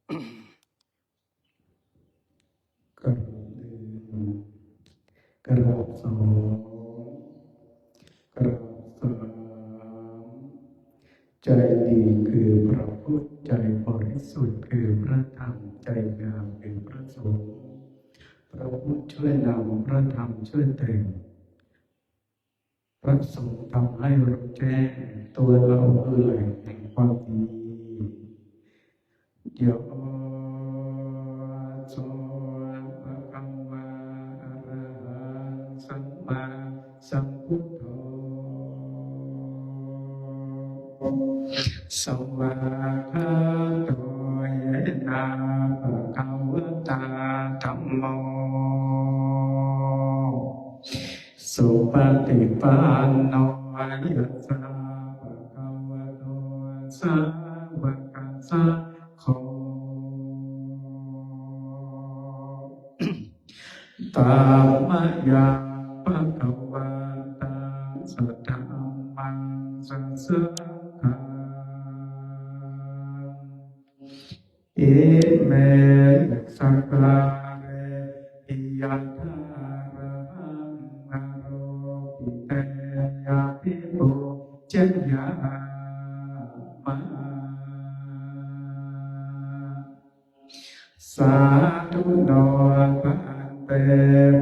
กราบกราบสองกราบสามใจดีคือพระพุทธใจบริสุทธิ์คือพระธรรมใจงามคือพระสงฆ์พระพุทธช่วยนำพระธรรมช่วยแต่งพระสงฆ์ทำให้รู้แจ้งตัวเราคือแหล่งแห่งความดีโยโสภะคะวะอะระหังสัมมาสัมพุทโธสวากขาโตเยนะภะคะวะตาธัมโมสุปฏิปันโนยัสสะภะคะวะโตสาวกสังโฆธัมมังยังภะคะวันตังสัทธัมมังสัสสะคังอิเมสักกะเรหิยัตถาระหังนะโรปิเตยะภิปุจยามะสาธุโนภันเต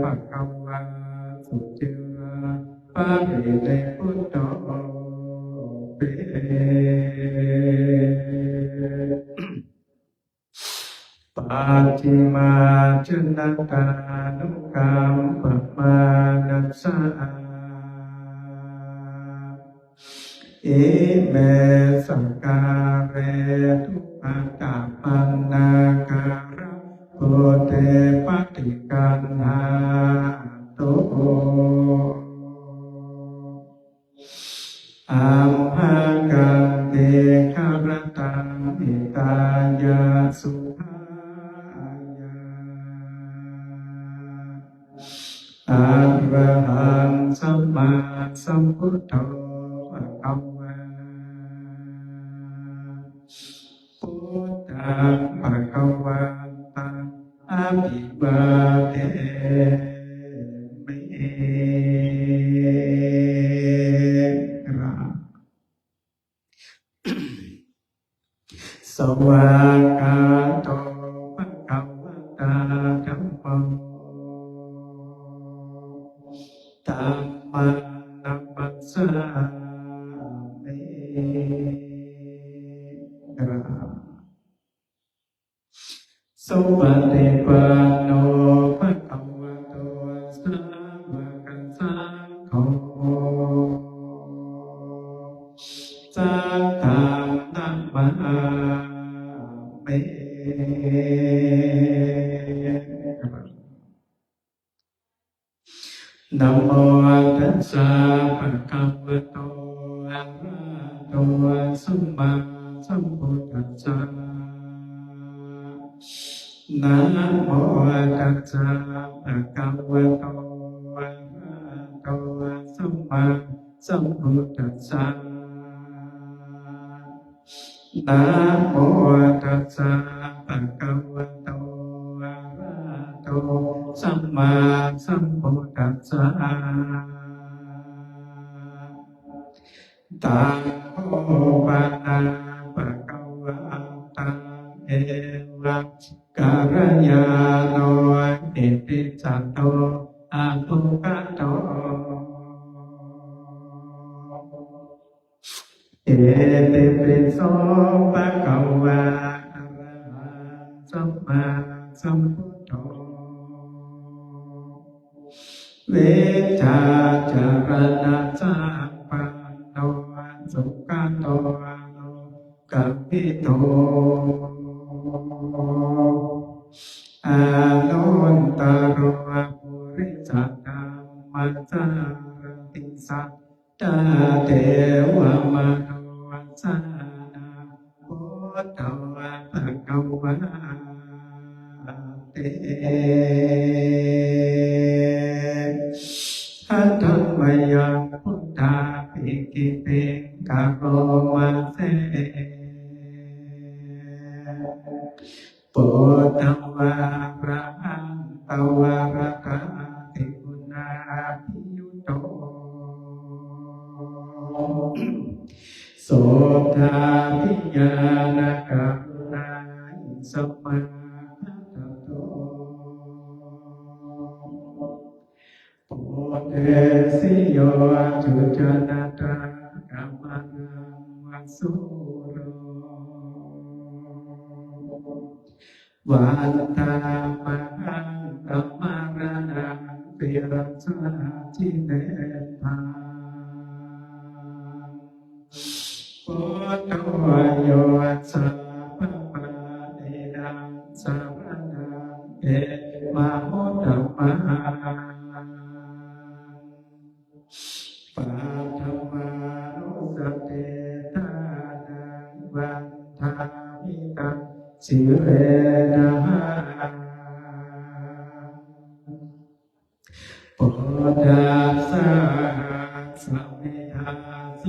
ภะคะวะสุจิปะริเนพุตโตเปปัจฉิมาชนะตานุกรรมปมานัสสะอิเมสังกาเรทุกขตาปันนาการะโพเตปฏิกันหาโตอัมหากันเตคารตังอิตายาสุภายาอะระหังสัมมาสัมพุทโธภะคะวะพุทธังภะคะวันตังอะภิวาเทมิสวากขาโตภะคะวะตาธัมโมธัมมังนัมมัสสามิสุปฏิปันโนภะคะวะโตสาวกสังโฆสัทธังนัมมามินะโมตัสสะภะคะวะโตอะระหะโตสัมมาสัมพุทธัสสะนะโมตัสสะภะคะวะโตอะระหะโตสัมมาสัมพุทธัสสะนะโมตัสสะภะคะวะโตอะระหะโตสัมมาสัมพุทธัสสะตังโมปะนาภะคะวะตังเอวะการยาโนอิติสัตโตอะภุคโตเอติปิโสภะคะวะอะระหังสัมมาสัมพุทโธเวชาจารณะสัมปันโนสุขโตโลกัมปิโตอานุนตโรปุริสัตตัมมัจจารติสัตตาเทวมโนสานาพุทโธภะคะวะเตหัตถมยังพุทธาภิกิติกะโรมาเส ตวาระหังตวาระกาติกุณาภิยุโตโสทาภิญาณกัปนาสัมมาทัตโตปุเตสิโยจุจนาตากัมมังวัสสุโรวันตามหังตัมมารณังปิรัสสะจิเนธาปุตโตโยสัพพะปะเนดังสัพพะนังเอมะโหตัมมังปัทมานุสเตทานังวันทามิตังสิเรนะปุตตะสะสัมมิทาโส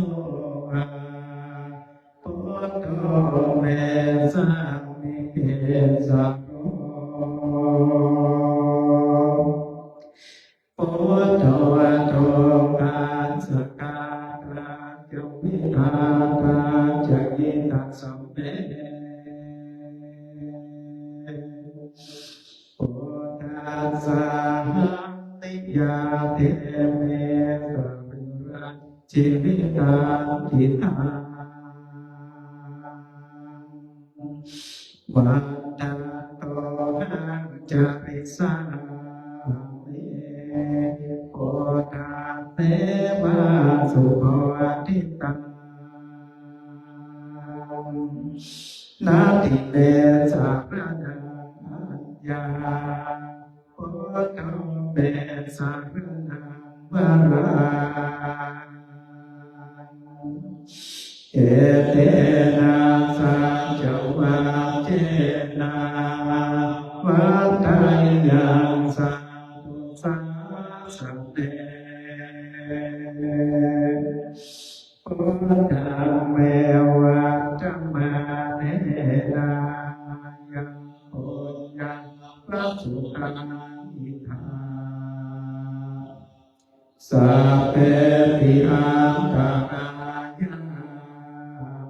ภะปุตโตเมสัมมิเกสัพโพปุตโตโตปัสสะกาลังโยวิหาตาจะยิตัสสัมเมปุตตัสสะนิยาเตเมสะปุระจิวิตาทิฏฐาวัตตะโตหังจาริสามิปุตตะเตวะสุภวทิตังนาติเตสัพพะนังอัญญาปุตโตเปสัพพะนังวาราเอเตนะสัจจวัจเจนะวัฏฏัยยังสัพพุสัสสะเตปุตตะเมวัจมาเนนายังปุญญังพระสุตังอิทาสัพเพปิอังคายา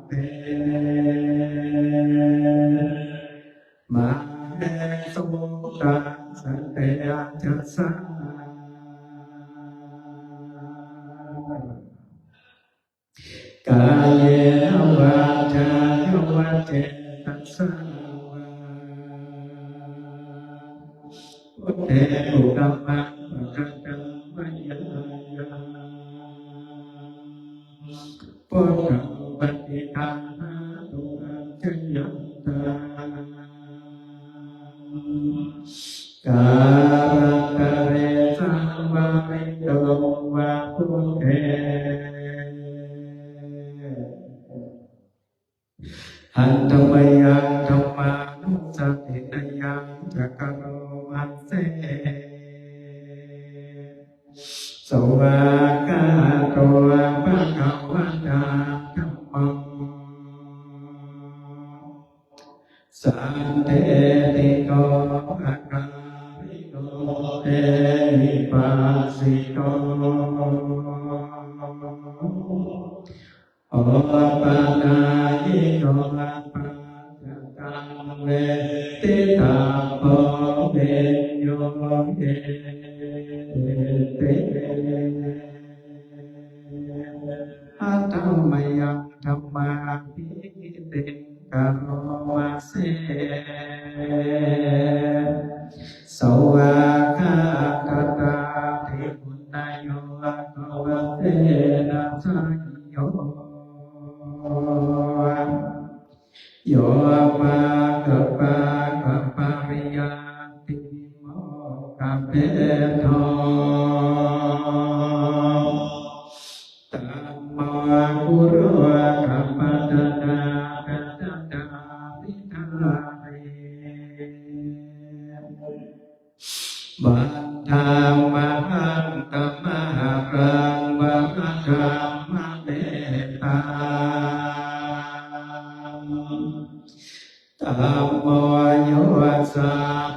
เตมาเนสุตังสันเตจัสสะกายเยนวาจาโยวาเจตัสสะพุทเทอุกัมมังปะกังกัมมะยาปุถะปฏิฆานาตุอัจฉยันตากาลังกะเรสังวะริโตวะพุทเทหันตมยังธรรมานุสติตยังจักโรมัสเสสวากาโตภะคะวะตาธัมมังสันเทติโกภะคะริโตเอหิปัสสิโตโอปะนายิโกะปัจจตังเวทิตาโพเปโยเยเตอัตตมยังธัมมาภิเตกะโรมาเสสวากาตตาเทปุณนโยอะโกวะเตนะสัยโยโยปะกะปะกะปะริยาติโมกะเปโทตัมมะกุโรกะปะตะนาปะตะตาปิทาริบัตถามะหังตัมมะรังวะอะคัมมะเมตตาธัมโมโยสะ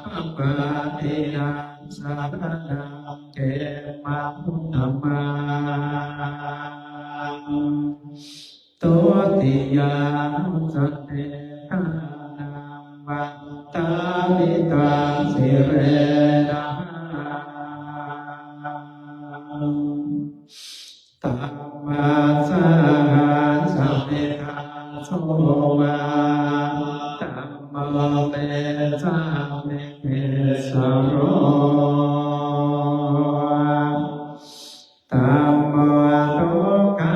ภะปะเตนะสารนังเกมาพุทธมาตัวติยาสเตทานังวันตาวิตังสิเรนะตัมมาสาสัมเมธังโสวาตัมโมเตสามิเกสโรตัมโมโตกา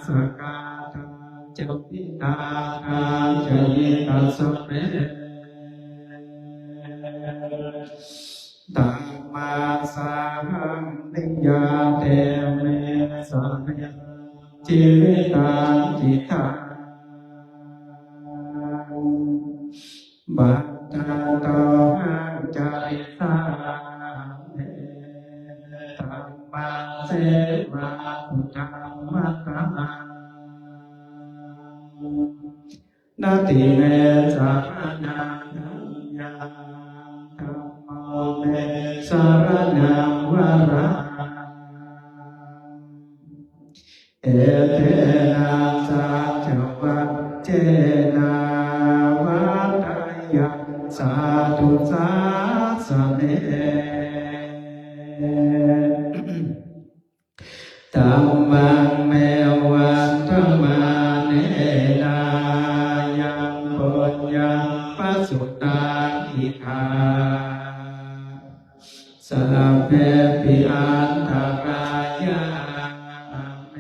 สกาตังจพิตาคาจยิตัสเมตัมมาสาหังนิยาเตเมสเมจิวิตังจิตังบัตตาโตหังจาริสาเมตัมมาเสวะพุทธังมัคคังนาติเมสารนังยังธัมโมเมสารนังวรังเอเตนะสัจวัจเจนะวัฏฏัยยัสสาธุสาสเนธัมมังเมวันธัมมาเนนายังปุญญังปัสสุตาอิทาสัพเพปิอันตรายาเม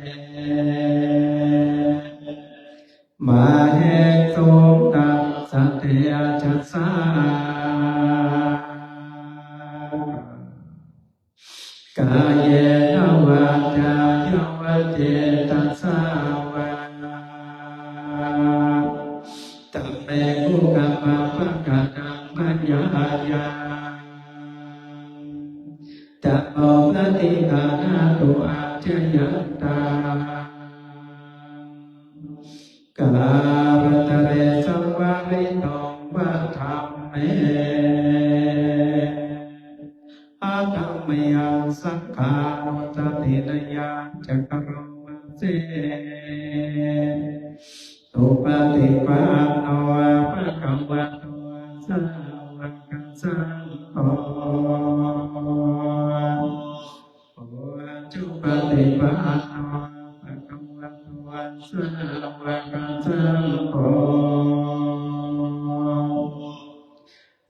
มาเหตุตังสัตยาจัสสากายเยนะวาจายวเจตสาวาตัมเมกุกัมมะปะกะตังมัญญายาตัมโมปฏิฆานาตุอาจยันตากาลตะเรสังวาริโตวัฏธัมเมอาธัมมยังสังขาวัฏตินยังจักรมัสเสสุปฏิปันโนภะคะวะโตสาวกสังโฆจุปฏิปันโนภะคะวะโตสาวกสังโฆ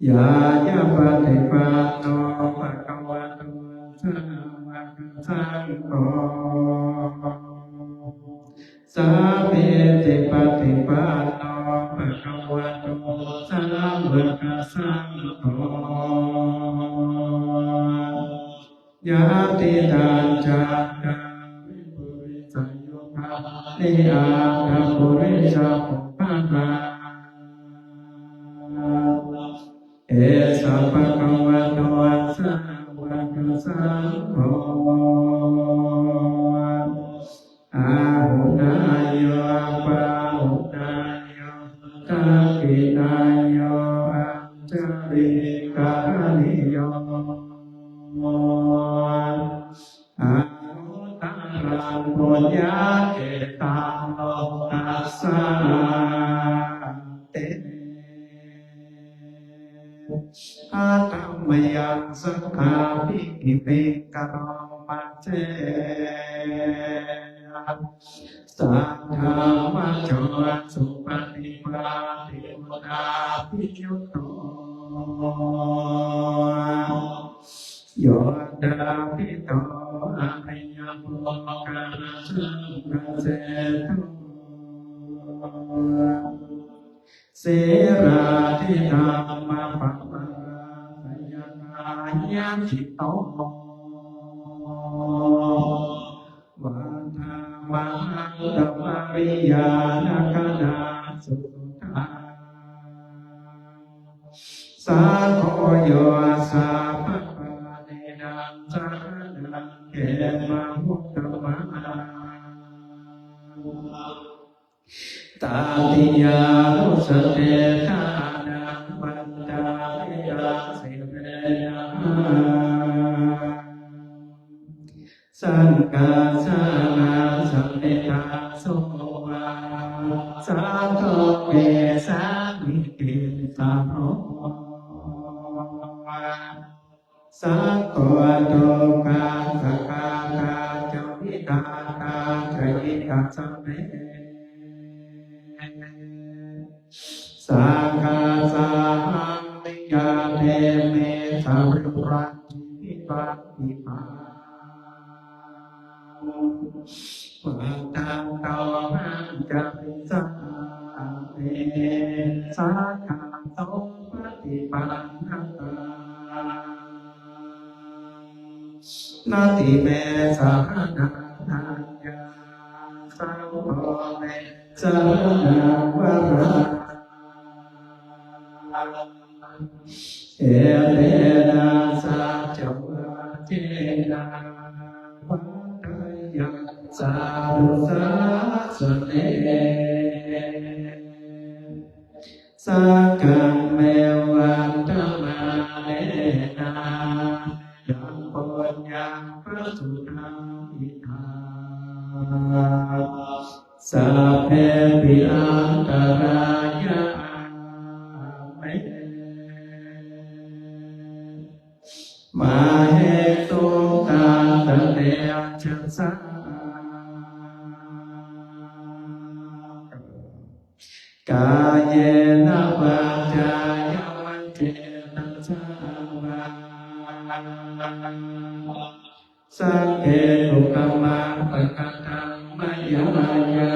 ยายาปฏิปันโนภะคะวะโตสาวกสังโฆสัพเพติปฏิปันโนภะคะวะโตสาวกสังโฆยะติตังจักขังวิปุริสโยภานิอาภาปุริสภุภาคาเอสัพพะคะวะโตสาวกสังโฆอาหุนายโยปาหุนายโยทักขินายโยอัญจริกานิโยอาหุตังรังปุญญาเกตังโลกัสสะเตอาธัมมยังสังฆาภิกิเปกะโรมัจเจสัทธามะโจสุปฏิปาติมุตาภิยุตโตโยดาภิโตอะหัยยโมกะสังฆเสตุเสราธิธรรมปัปปะสยนายันจิตโตวันธามหังดัมมาริยานาคนาสุตาสาโคโยสัพพะเนนังสารนังเกมามุตตมะตาติยานุสเตทานังปัญญา สิเวนะสังฆาสานาสัมเมธาโสวาสาโตเวสามิกิสาโรสังโฆโตกาสกาตาจวิกาตาจวิกาสัมเมสังฆาสามิกาเตเมสัมรุรังวิปัสสิปาวัตตังโตหังจะปิสังเตสังฆาโตปฏิปันนะตังนาติเมสหนานัญญาสังโฆเมสหนาวราเอเตนะสัจวัตเจนะวัฏยังสารุสัสเนสักกังเมวันธรรมาเนนะยังปัญญาพระสุธามิธาสัพเพปิอันตรายะเมมาเหตุตันตะเตจัสสะกายเยนะวาจายะวันเจนะสาวาสังเกตุกรรมังปะกตังมยายา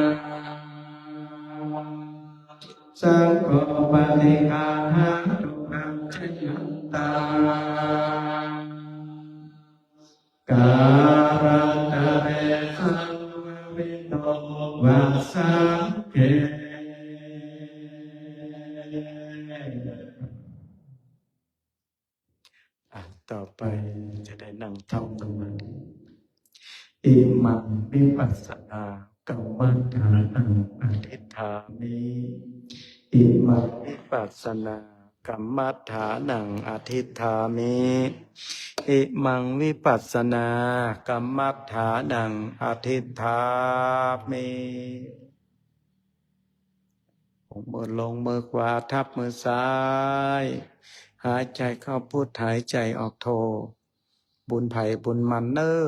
สังโฆปฏิกาหังตุกังชยันตากาลันตะเรสังวิโตวัสสังเกต่อไปจะได้นั่งท่องสมาธิอิมังวิปัสสนากรรมฐานังอธิฏฐามิอิมังวิปัสสนากรรมฐานังอธิฏฐามิอิมังวิปัสสนากรรมฐานังอธิฏฐามิมือลงมือขวาทับมือซ้ายหายใจเข้าพุทหายใจออกโทบุญไผ่บุญมันเนอ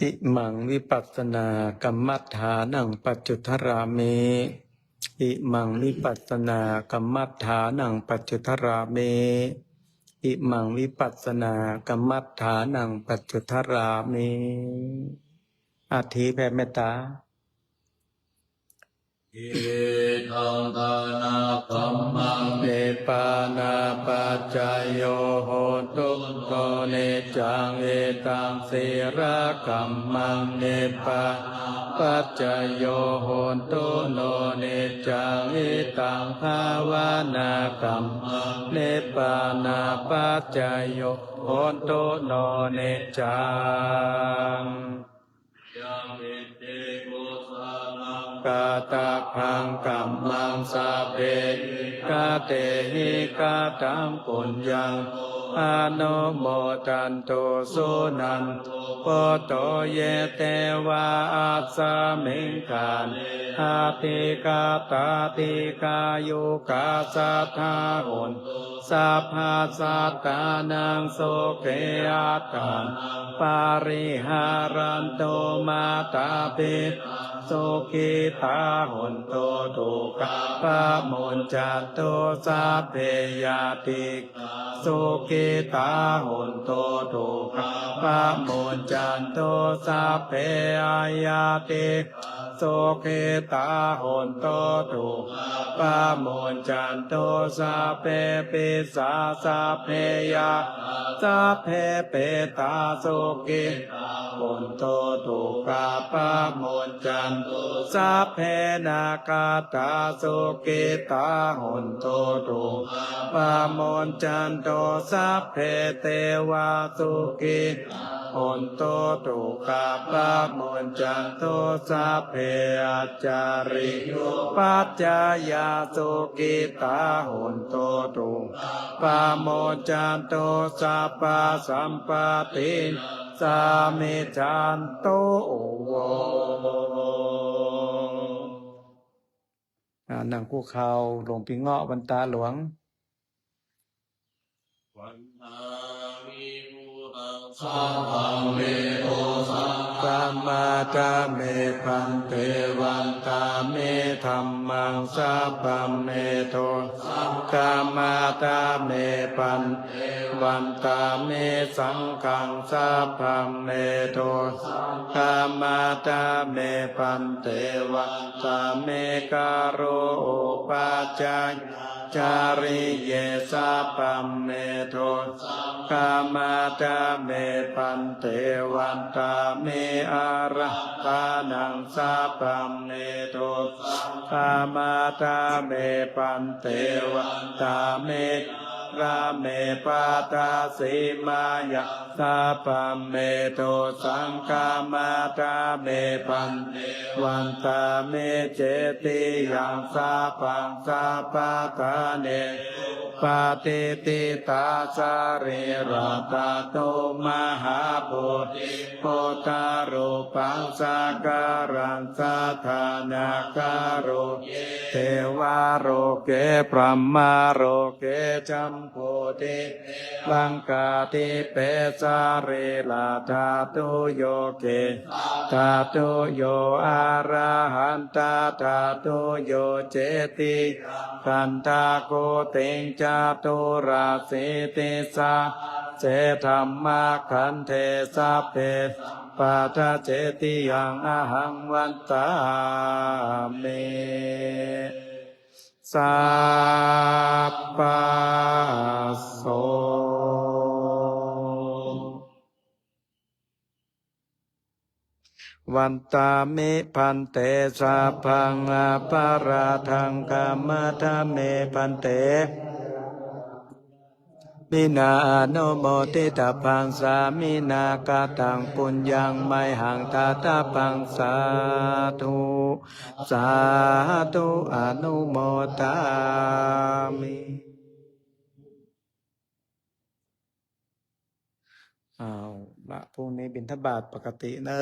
อิมังวิปัสสนากรรมัฏฐานังปัจจุทรามิอิมังวิปัสสนากรรมัฏฐานังปัจจุทรามิอิมังวิปัสสนากรรมัฏฐานังปัจจุทรามิอธิแผ่เมตตาอิทังทานาคัมมังเนปานาปัจจายโยโหตุโตเนจังเอตังเสระกัมมังเนปาปัจจายโยโหตุโนเนจังเอตังภาวนากัมมังเนปานาปัจจายโยโหตุโนเนจังยังอิติกุสานังกาตาพังกัมมังสาเปกาเตหิกาตังปุญญังอนุโมทันโตสุนันโปโตเยเตวะอัสสมิงคานอาติกาตาติกายุกาสัทธาหุนสัพพะสัตตานังโสเกอัตตังปาริหารันโตมาตาปิโสกิตาหุนโตทุกขปะมุญจัตโตสัพเพยติโสกิตาหุนโตทุกขปะมุญจันโตสัพเพยติโสกิตาหุนโตทุกขปะมุญจันโตสัพเพปิสาสัพเพยะสัพเพเปตาโสกิ หนโตตุกาปะโมนจันตุสัพเพนาคาตาสุกิตาหนโตตุปะโมนจันโตสัพเพเทวาสุกิหนโตตุกาปะโมนจันโตสัพเพอาจาริปัจจายาสุกิตาหนโตตุปะโมนจันโตสัพพะสัมปติสามิจันโตโวนั่งคู่เข่าหลวงพี่เงาะบรรตาหลวงวันทาวิภูตังสัพพังเมโตสังฆัง มาตาเมพันเทวันตาเมธัมมังสัพพะเมโตกามาตาเมปันวันตาเมสังฆังสัพพะเมโตกามาตาเมปันเทวันตาเมการโรอุปัจจายจาริเยสัพพะเมโทกามาตาเมปันเทวันตาเมอาระกานังสัพพะเมโทกามาตาเมปันเทวันตาเมราเมปาตาสีมายะสัพพะเมโทสังฆามาตาเมปันวันตาเมเจติยังสัพพังสัพพะทาเนปาติติตาสาริราตาโตมหาโพธิโพธารูปังสักการังสัทธานาการโรเทวาโรเกพรหมาโรเกจัมโพธิลังกาติเปสาริลาธาตุโยเกธาตุโยอาระหันตาธาตุโยเจติคันธาโกเตงจาตุราสิติสาเจธัมมาคันเทสัพเพปาทะเจติยังอหังวันตาเมสัพพะโสวันตามิพันเตสัพพังอปาราทังกัมมะทะเมพันเตมินาอนุโมทิตาพังสามินากาตังปุญญังไมหังตาตาปังสาธุสาธุอนุโมทามิเอาละพรุ่งนี้บิณฑบาตปกติเนอ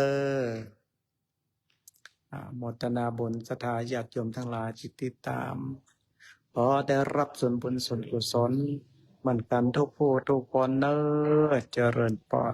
ะโมทนาบุญศรัทธาญาติโยมทั้งหลายที่ติดตามขอได้รับส่วนบุญส่วนกุศลเหมือนกันทุกผู้ทุกคนเนอะเจริญพร